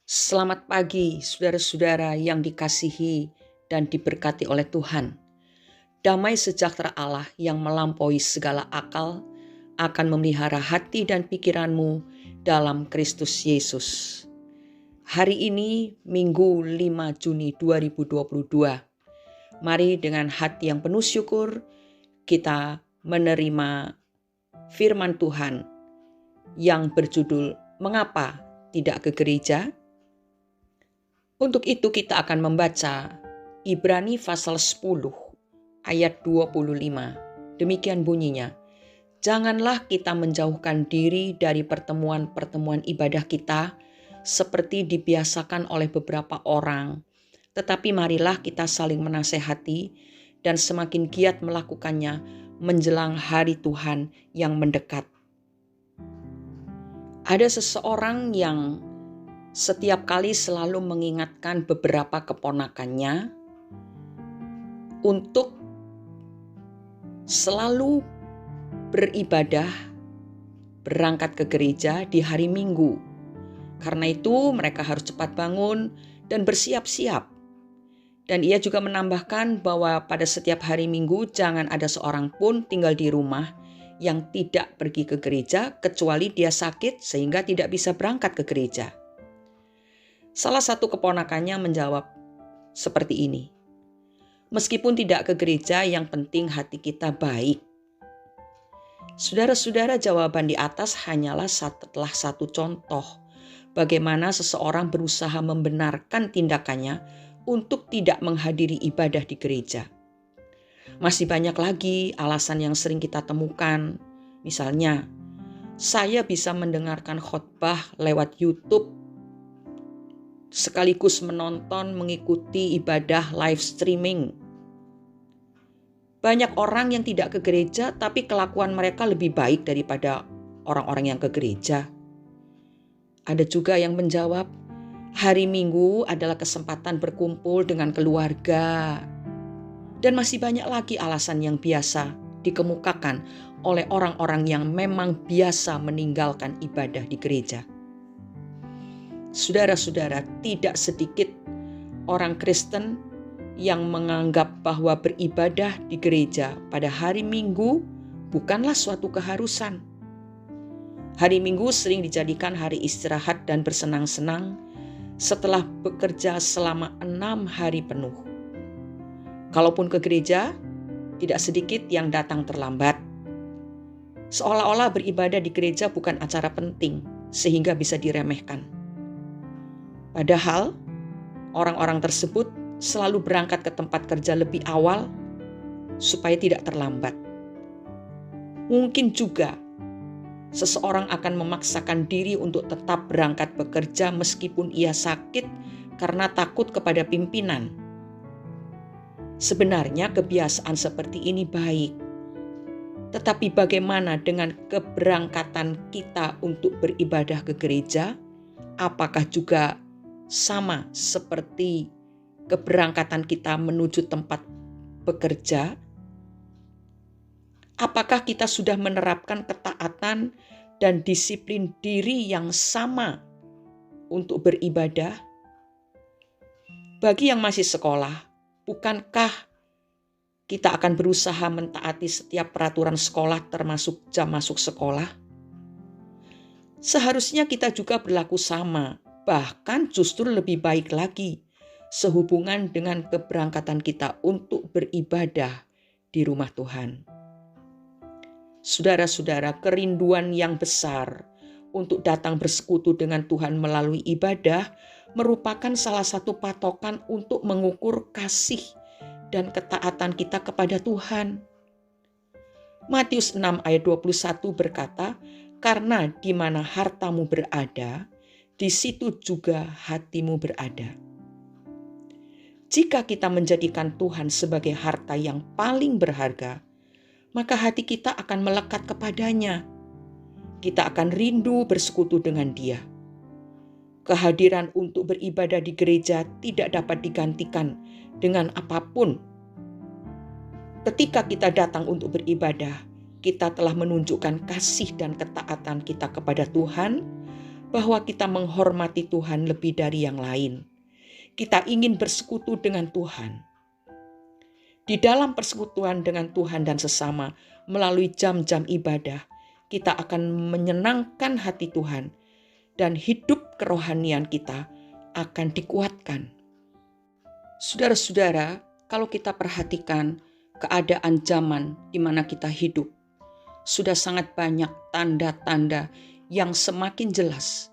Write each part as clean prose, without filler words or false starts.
Selamat pagi, saudara-saudara yang dikasihi dan diberkati oleh Tuhan. Damai sejahtera Allah yang melampaui segala akal akan memelihara hati dan pikiranmu dalam Kristus Yesus. Hari ini Minggu 5 Juni 2022. Mari dengan hati yang penuh syukur kita menerima firman Tuhan yang berjudul Mengapa Tidak ke Gereja? Untuk itu kita akan membaca Ibrani pasal 10 ayat 25. Demikian bunyinya. Janganlah kita menjauhkan diri dari pertemuan-pertemuan ibadah kita seperti dibiasakan oleh beberapa orang. Tetapi marilah kita saling menasehati dan semakin giat melakukannya menjelang hari Tuhan yang mendekat. Ada seseorang yang setiap kali selalu mengingatkan beberapa keponakannya untuk selalu beribadah, berangkat ke gereja di hari Minggu. Karena itu mereka harus cepat bangun dan bersiap-siap. Dan ia juga menambahkan bahwa pada setiap hari Minggu jangan ada seorang pun tinggal di rumah yang tidak pergi ke gereja kecuali dia sakit sehingga tidak bisa berangkat ke gereja. Salah satu keponakannya menjawab seperti ini. Meskipun tidak ke gereja, yang penting hati kita baik. Saudara-saudara, jawaban di atas hanyalah satu contoh bagaimana seseorang berusaha membenarkan tindakannya untuk tidak menghadiri ibadah di gereja. Masih banyak lagi alasan yang sering kita temukan. Misalnya, saya bisa mendengarkan khotbah lewat YouTube sekaligus mengikuti ibadah live streaming. Banyak orang yang tidak ke gereja tapi kelakuan mereka lebih baik daripada orang-orang yang ke gereja. Ada juga yang menjawab, hari Minggu adalah kesempatan berkumpul dengan keluarga. Dan masih banyak lagi alasan yang biasa dikemukakan oleh orang-orang yang memang biasa meninggalkan ibadah di gereja. Saudara-saudara, tidak sedikit orang Kristen yang menganggap bahwa beribadah di gereja pada hari Minggu bukanlah suatu keharusan. Hari Minggu sering dijadikan hari istirahat dan bersenang-senang setelah bekerja selama 6 hari penuh. Kalaupun ke gereja, tidak sedikit yang datang terlambat. Seolah-olah beribadah di gereja bukan acara penting sehingga bisa diremehkan. Padahal orang-orang tersebut selalu berangkat ke tempat kerja lebih awal supaya tidak terlambat. Mungkin juga seseorang akan memaksakan diri untuk tetap berangkat bekerja meskipun ia sakit karena takut kepada pimpinan. Sebenarnya kebiasaan seperti ini baik. Tetapi bagaimana dengan keberangkatan kita untuk beribadah ke gereja? Apakah juga sama seperti keberangkatan kita menuju tempat bekerja? Apakah kita sudah menerapkan ketaatan dan disiplin diri yang sama untuk beribadah? Bagi yang masih sekolah, bukankah kita akan berusaha mentaati setiap peraturan sekolah termasuk jam masuk sekolah? Seharusnya kita juga berlaku sama. Bahkan justru lebih baik lagi sehubungan dengan keberangkatan kita untuk beribadah di rumah Tuhan. Saudara-saudara, kerinduan yang besar untuk datang bersekutu dengan Tuhan melalui ibadah merupakan salah satu patokan untuk mengukur kasih dan ketaatan kita kepada Tuhan. Matius 6 ayat 21 berkata, karena di mana hartamu berada, di situ juga hatimu berada. Jika kita menjadikan Tuhan sebagai harta yang paling berharga, maka hati kita akan melekat kepadanya. Kita akan rindu bersekutu dengan Dia. Kehadiran untuk beribadah di gereja tidak dapat digantikan dengan apapun. Ketika kita datang untuk beribadah, kita telah menunjukkan kasih dan ketaatan kita kepada Tuhan, bahwa kita menghormati Tuhan lebih dari yang lain. Kita ingin bersekutu dengan Tuhan. Di dalam persekutuan dengan Tuhan dan sesama, melalui jam-jam ibadah, kita akan menyenangkan hati Tuhan dan hidup kerohanian kita akan dikuatkan. Saudara-saudara, kalau kita perhatikan keadaan zaman di mana kita hidup, sudah sangat banyak tanda-tanda yang semakin jelas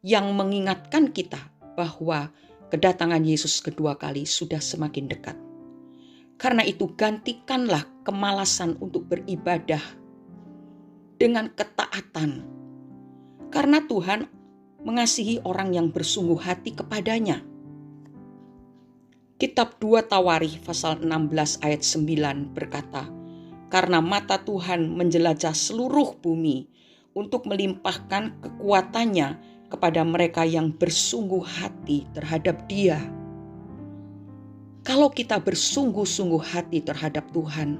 yang mengingatkan kita bahwa kedatangan Yesus kedua kali sudah semakin dekat. Karena itu gantikanlah kemalasan untuk beribadah dengan ketaatan. Karena Tuhan mengasihi orang yang bersungguh hati kepadanya. Kitab 2 Tawarikh pasal 16 ayat 9 berkata, "Karena mata Tuhan menjelajah seluruh bumi untuk melimpahkan kekuatannya kepada mereka yang bersungguh hati terhadap Dia." Kalau kita bersungguh-sungguh hati terhadap Tuhan,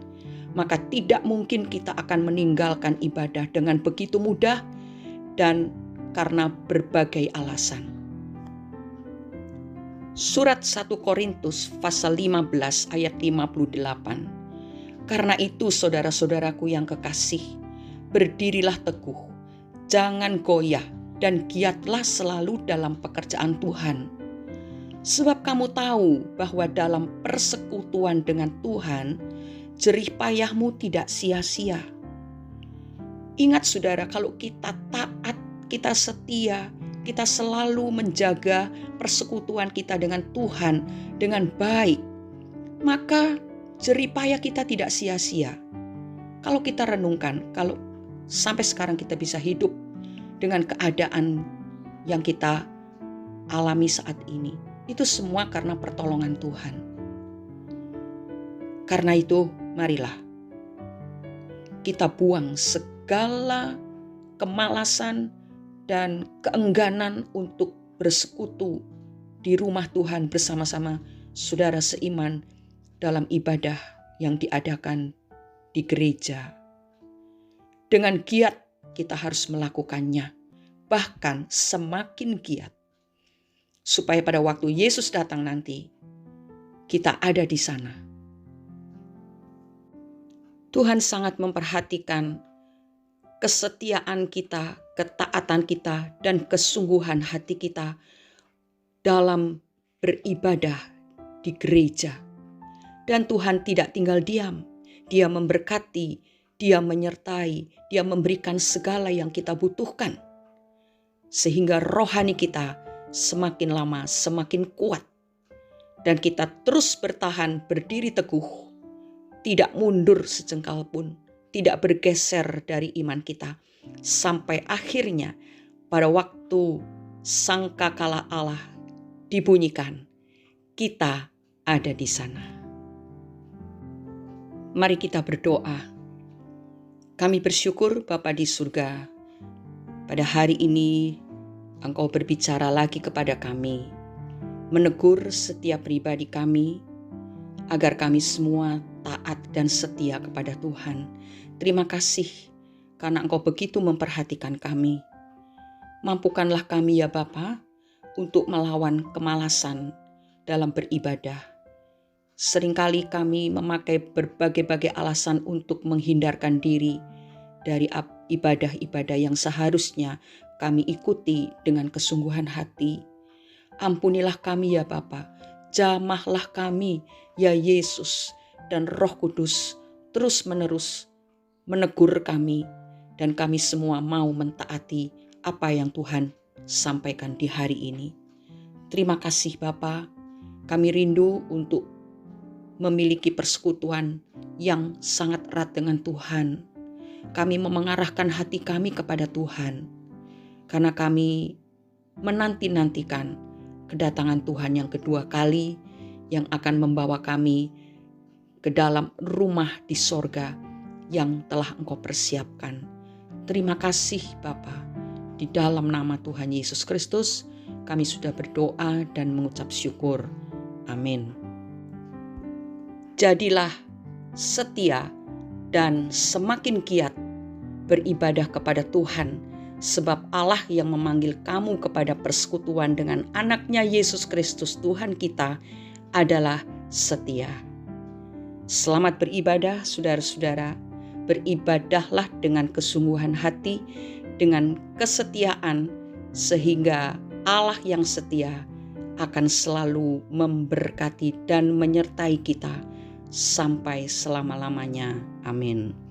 maka tidak mungkin kita akan meninggalkan ibadah dengan begitu mudah dan karena berbagai alasan. Surat 1 Korintus pasal 15 ayat 58. "Karena itu saudara-saudaraku yang kekasih, berdirilah teguh, jangan goyah, dan giatlah selalu dalam pekerjaan Tuhan. Sebab kamu tahu bahwa dalam persekutuan dengan Tuhan, jerih payahmu tidak sia-sia." Ingat saudara, kalau kita taat, kita setia, kita selalu menjaga persekutuan kita dengan Tuhan dengan baik, maka jerih payah kita tidak sia-sia. Kalau kita renungkan, kalau sampai sekarang kita bisa hidup dengan keadaan yang kita alami saat ini, itu semua karena pertolongan Tuhan. Karena itu, marilah kita buang segala kemalasan dan keengganan untuk bersekutu di rumah Tuhan bersama-sama saudara seiman dalam ibadah yang diadakan di gereja. Dengan giat kita harus melakukannya, bahkan semakin giat, supaya pada waktu Yesus datang nanti, kita ada di sana. Tuhan sangat memperhatikan kesetiaan kita, ketaatan kita, dan kesungguhan hati kita dalam beribadah di gereja. Dan Tuhan tidak tinggal diam, Dia memberkati, Dia menyertai, Dia memberikan segala yang kita butuhkan. Sehingga rohani kita semakin lama semakin kuat. Dan kita terus bertahan, berdiri teguh, tidak mundur sejengkal pun, tidak bergeser dari iman kita. Sampai akhirnya pada waktu sangkakala Allah dibunyikan, kita ada di sana. Mari kita berdoa. Kami bersyukur Bapa di surga, pada hari ini Engkau berbicara lagi kepada kami, menegur setiap pribadi kami, agar kami semua taat dan setia kepada Tuhan. Terima kasih karena Engkau begitu memperhatikan kami. Mampukanlah kami ya Bapa untuk melawan kemalasan dalam beribadah. Seringkali kami memakai berbagai-bagai alasan untuk menghindarkan diri dari ibadah-ibadah yang seharusnya kami ikuti dengan kesungguhan hati. Ampunilah kami ya Bapa, jamahlah kami ya Yesus, dan Roh Kudus terus-menerus menegur kami, dan kami semua mau mentaati apa yang Tuhan sampaikan di hari ini. Terima kasih Bapa, kami rindu untuk memiliki persekutuan yang sangat erat dengan Tuhan. Kami mengarahkan hati kami kepada Tuhan, karena kami menanti-nantikan kedatangan Tuhan yang kedua kali, yang akan membawa kami ke dalam rumah di sorga yang telah Engkau persiapkan. Terima kasih Bapa, di dalam nama Tuhan Yesus Kristus kami sudah berdoa dan mengucap syukur. Amin. Jadilah setia dan semakin giat beribadah kepada Tuhan sebab Allah yang memanggil kamu kepada persekutuan dengan anaknya Yesus Kristus Tuhan kita adalah setia. Selamat beribadah saudara-saudara, beribadahlah dengan kesungguhan hati, dengan kesetiaan, sehingga Allah yang setia akan selalu memberkati dan menyertai kita sampai selama-lamanya. Amin.